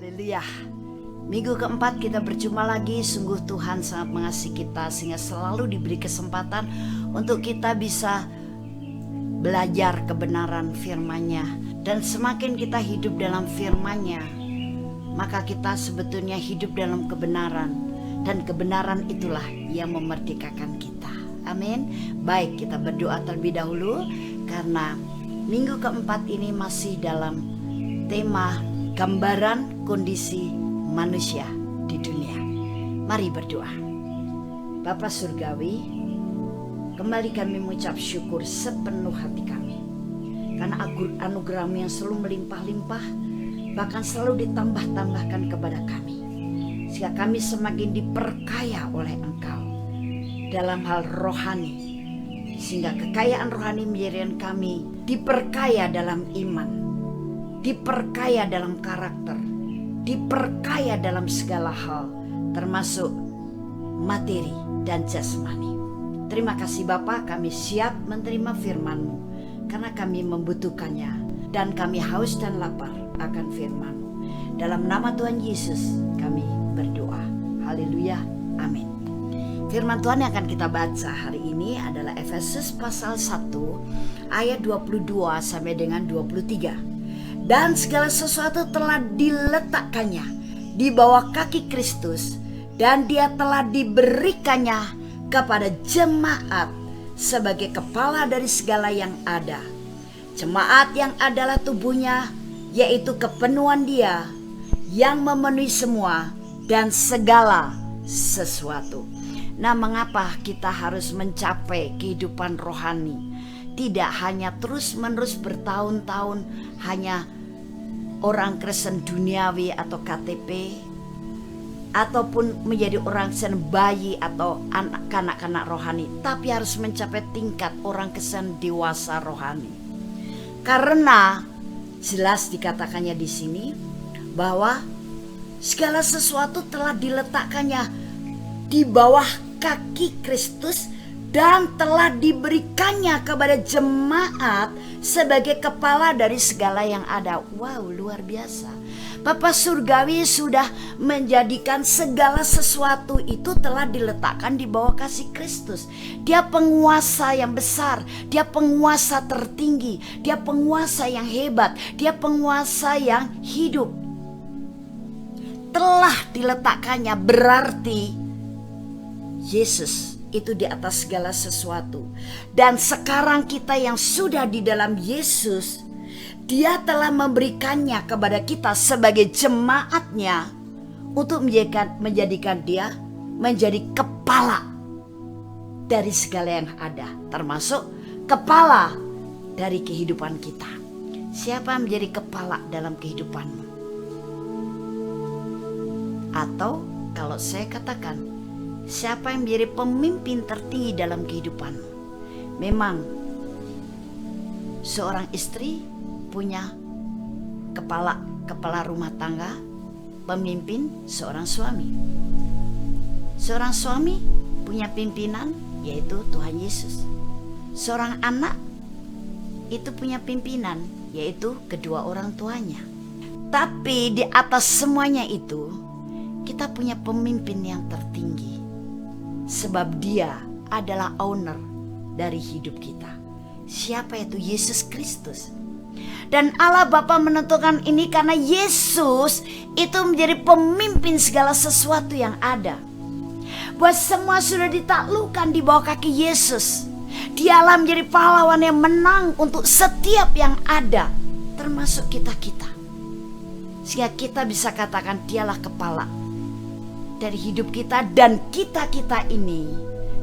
Haleluya. Minggu keempat kita berjumpa lagi. Sungguh Tuhan sangat mengasihi kita sehingga selalu diberi kesempatan untuk kita bisa belajar kebenaran firman-Nya. Dan semakin kita hidup dalam firman-Nya, maka kita sebetulnya hidup dalam kebenaran. Dan kebenaran itulah yang memerdekakan kita. Amin. Baik, kita berdoa terlebih dahulu karena minggu keempat ini masih dalam tema gambaran kondisi manusia di dunia. Mari berdoa. Bapa Surgawi, kembali kami mengucap syukur sepenuh hati kami karena anugerah-Mu yang selalu melimpah-limpah, bahkan selalu ditambah-tambahkan kepada kami, sehingga kami semakin diperkaya oleh Engkau dalam hal rohani, sehingga kekayaan rohani menjadikan kami diperkaya dalam iman, diperkaya dalam karakter, diperkaya dalam segala hal, termasuk materi dan jasmani. Terima kasih Bapa, kami siap menerima firman-Mu karena kami membutuhkannya dan kami haus dan lapar akan firman-Mu. Dalam nama Tuhan Yesus kami berdoa. Haleluya. Amin. Firman Tuhan yang akan kita baca hari ini adalah Efesus pasal 1 ayat 22 sampai dengan 23. Dan segala sesuatu telah diletakkannya di bawah kaki Kristus, dan Dia telah diberikannya kepada jemaat sebagai kepala dari segala yang ada. Jemaat yang adalah tubuhnya, yaitu kepenuhan Dia yang memenuhi semua dan segala sesuatu. Nah, mengapa kita harus mencapai kehidupan rohani? Tidak hanya terus-menerus bertahun-tahun hanya orang Kristen duniawi atau KTP, ataupun menjadi orang Kristen bayi atau anak-anak rohani, tapi harus mencapai tingkat orang Kristen dewasa rohani. Karena jelas dikatakannya di sini bahwa segala sesuatu telah diletakkannya di bawah kaki Kristus dan telah diberikannya kepada jemaat sebagai kepala dari segala yang ada. Wow, luar biasa. Bapa Surgawi sudah menjadikan segala sesuatu itu telah diletakkan di bawah kasih Kristus. Dia penguasa yang besar, Dia penguasa tertinggi, Dia penguasa yang hebat, Dia penguasa yang hidup. Telah diletakkannya berarti Yesus itu di atas segala sesuatu. Dan sekarang kita yang sudah di dalam Yesus, Dia telah memberikannya kepada kita sebagai jemaatnya untuk menjadikan Dia menjadi kepala dari segala yang ada, termasuk kepala dari kehidupan kita. Siapa yang menjadi kepala dalam kehidupanmu? Atau kalau saya katakan, siapa yang menjadi pemimpin tertinggi dalam kehidupanmu? Memang seorang istri punya kepala rumah tangga, pemimpin seorang suami. Seorang suami punya pimpinan, yaitu Tuhan Yesus. Seorang anak itu punya pimpinan, yaitu kedua orang tuanya. Tapi di atas semuanya itu, kita punya pemimpin yang tertinggi, sebab Dia adalah owner dari hidup kita. Siapa itu? Yesus Kristus. Dan Allah Bapa menentukan ini karena Yesus itu menjadi pemimpin segala sesuatu yang ada. Buat semua sudah ditaklukkan di bawah kaki Yesus. Dialah menjadi pahlawan yang menang untuk setiap yang ada, termasuk kita-kita. Sehingga kita bisa katakan Dialah kepala dari hidup kita, dan kita-kita ini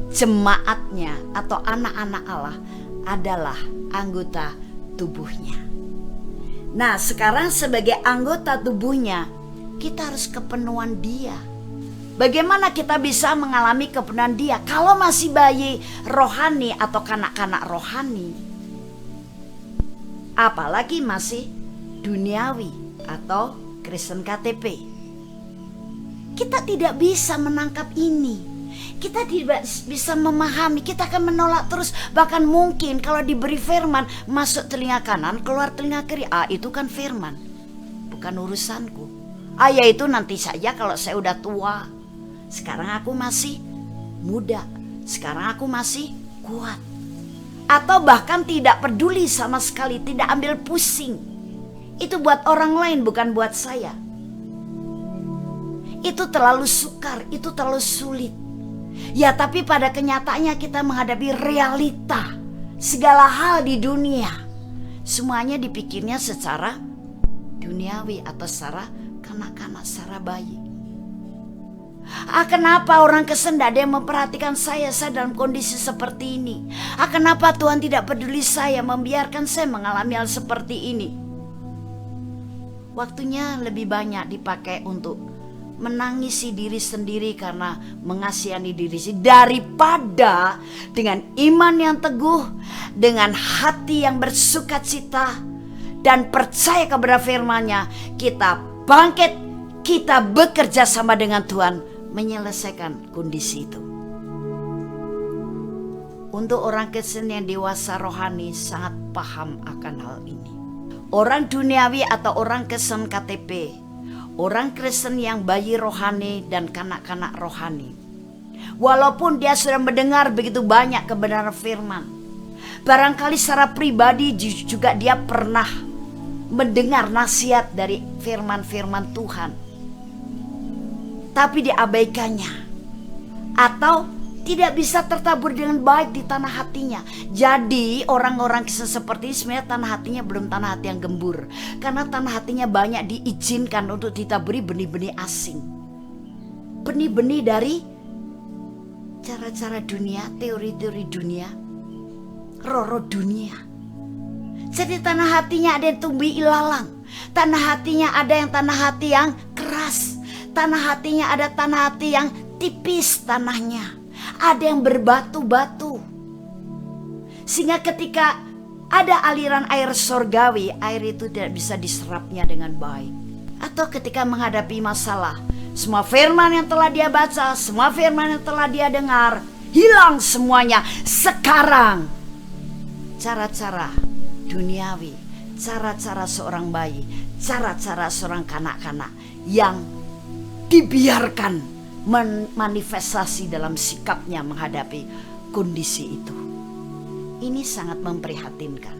jemaatnya atau anak-anak Allah adalah anggota tubuhnya. Nah, sekarang sebagai anggota tubuhnya, kita harus kepenuhan Dia. Bagaimana kita bisa mengalami kepenuhan Dia kalau masih bayi rohani atau kanak-kanak rohani? Apalagi masih duniawi atau Kristen KTP. Kita tidak bisa menangkap ini. Kita tidak bisa memahami, kita akan menolak terus. Bahkan mungkin kalau diberi firman, masuk telinga kanan, keluar telinga kiri. Itu kan firman, bukan urusanku. Ayah itu nanti saja kalau saya udah tua. Sekarang aku masih muda. Sekarang aku masih kuat. Atau bahkan tidak peduli sama sekali, tidak ambil pusing. Itu buat orang lain, bukan buat saya. Itu terlalu sukar, itu terlalu sulit. Ya, tapi pada kenyataannya kita menghadapi realita. Segala hal di dunia, semuanya dipikirnya secara duniawi atau secara kanak-kanak, secara bayi. Kenapa orang Kristen tidak ada yang memperhatikan saya dalam kondisi seperti ini? Kenapa Tuhan tidak peduli saya, membiarkan saya mengalami hal seperti ini? Waktunya lebih banyak dipakai untuk menangisi diri sendiri karena mengasihani diri sendiri, daripada dengan iman yang teguh, dengan hati yang bersukacita dan percaya kepada firman-Nya, kita bangkit, kita bekerja sama dengan Tuhan menyelesaikan kondisi itu. Untuk orang Kristen yang dewasa rohani sangat paham akan hal ini. Orang duniawi atau orang Kristen KTP, orang Kristen yang bayi rohani dan kanak-kanak rohani, walaupun dia sudah mendengar begitu banyak kebenaran firman, barangkali secara pribadi juga dia pernah mendengar nasihat dari firman-firman Tuhan, tapi diabaikannya atau tidak bisa tertabur dengan baik di tanah hatinya. Jadi orang-orang Kristen seperti ini sebenarnya tanah hatinya belum tanah hati yang gembur, karena tanah hatinya banyak diizinkan untuk ditaburi benih-benih asing, benih-benih dari cara-cara dunia, teori-teori dunia, roh-roh dunia. Jadi tanah hatinya ada yang tumbuh ilalang, tanah hatinya ada yang tanah hati yang keras, tanah hatinya ada tanah hati yang tipis tanahnya, ada yang berbatu-batu. Sehingga ketika ada aliran air sorgawi, air itu tidak bisa diserapnya dengan baik. Atau ketika menghadapi masalah, semua firman yang telah dia baca, semua firman yang telah dia dengar, hilang semuanya. Sekarang cara-cara duniawi, cara-cara seorang bayi, cara-cara seorang kanak-kanak yang dibiarkan manifestasi dalam sikapnya menghadapi kondisi itu. Ini sangat memprihatinkan.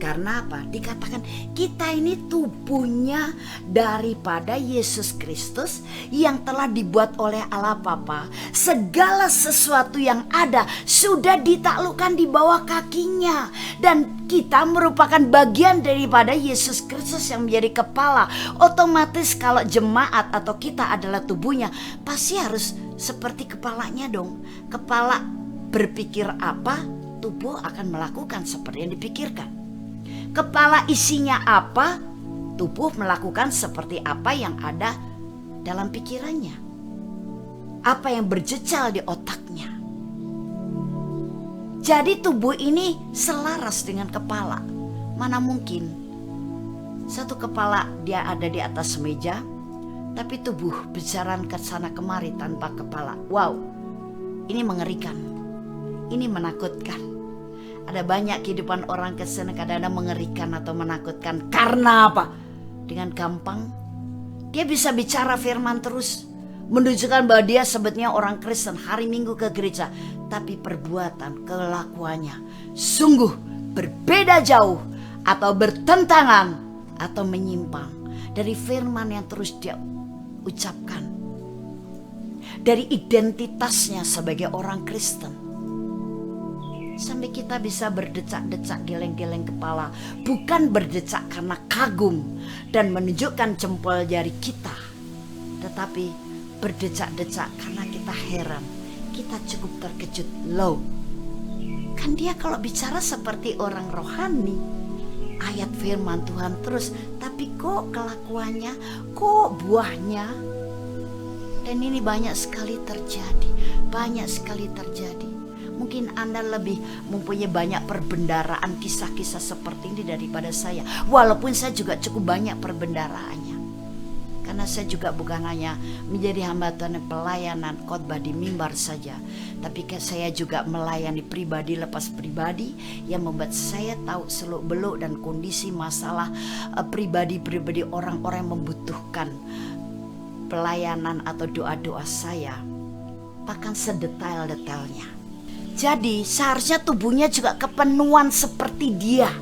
Karena apa? Dikatakan kita ini tubuhnya daripada Yesus Kristus yang telah dibuat oleh Allah Bapa. Segala sesuatu yang ada sudah ditaklukkan di bawah kakinya. Dan kita merupakan bagian daripada Yesus Kristus yang menjadi kepala. Otomatis kalau jemaat atau kita adalah tubuhnya, pasti harus seperti kepalanya dong. Kepala berpikir apa, tubuh akan melakukan seperti yang dipikirkan. Kepala isinya apa, tubuh melakukan seperti apa yang ada dalam pikirannya, apa yang berjejal di otaknya. Jadi tubuh ini selaras dengan kepala. Mana mungkin satu kepala dia ada di atas meja, tapi tubuh berjalan ke sana kemari tanpa kepala. Wow, ini mengerikan, ini menakutkan. Ada banyak kehidupan orang Kristen kadang-kadang mengerikan atau menakutkan. Karena apa? Dengan gampang dia bisa bicara firman terus, menunjukkan bahwa dia sebetulnya orang Kristen, hari Minggu ke gereja, tapi perbuatan, kelakuannya sungguh berbeda jauh atau bertentangan atau menyimpang dari firman yang terus dia ucapkan, dari identitasnya sebagai orang Kristen. Sampai kita bisa berdecak-decak, geleng-geleng kepala. Bukan berdecak karena kagum dan menunjukkan jempol jari kita, tetapi berdecak-decak karena kita heran, kita cukup terkejut. Loh, kan dia kalau bicara seperti orang rohani, ayat firman Tuhan terus, tapi kok kelakuannya, kok buahnya. Dan ini banyak sekali terjadi, banyak sekali terjadi. Mungkin Anda lebih mempunyai banyak perbendaraan kisah-kisah seperti ini daripada saya. Walaupun saya juga cukup banyak perbendaraannya. Karena saya juga bukan hanya menjadi hamba Tuhan pelayanan khotbah di mimbar saja, tapi saya juga melayani pribadi lepas pribadi yang membuat saya tahu seluk-beluk dan kondisi masalah pribadi-pribadi orang-orang yang membutuhkan pelayanan atau doa-doa saya, bahkan sedetail-detailnya. Jadi seharusnya tubuhnya juga kepenuhan seperti dia,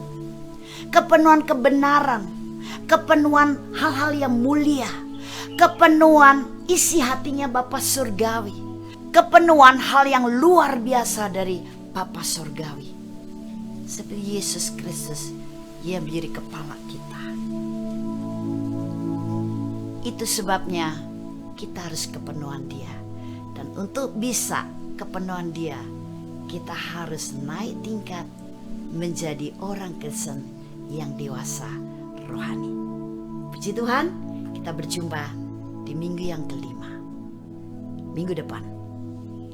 kepenuhan kebenaran, kepenuhan hal-hal yang mulia, kepenuhan isi hatinya Bapa Surgawi, kepenuhan hal yang luar biasa dari Bapa Surgawi, seperti Yesus Kristus yang menjadi kepala kita. Itu sebabnya kita harus kepenuhan dia. Dan untuk bisa kepenuhan dia, kita harus naik tingkat menjadi orang Kristen yang dewasa rohani. Puji Tuhan, kita berjumpa di minggu yang kelima, minggu depan.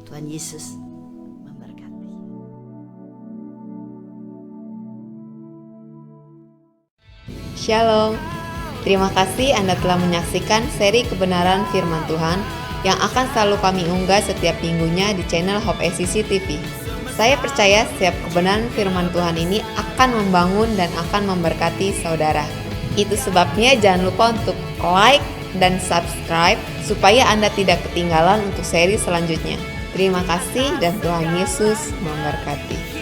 Tuhan Yesus memberkati. Shalom. Terima kasih Anda telah menyaksikan seri kebenaran firman Tuhan yang akan selalu kami unggah setiap minggunya di channel Hope SCC TV. Saya percaya setiap kebenaran firman Tuhan ini akan membangun dan akan memberkati saudara. Itu sebabnya jangan lupa untuk like dan subscribe supaya Anda tidak ketinggalan untuk seri selanjutnya. Terima kasih dan Tuhan Yesus memberkati.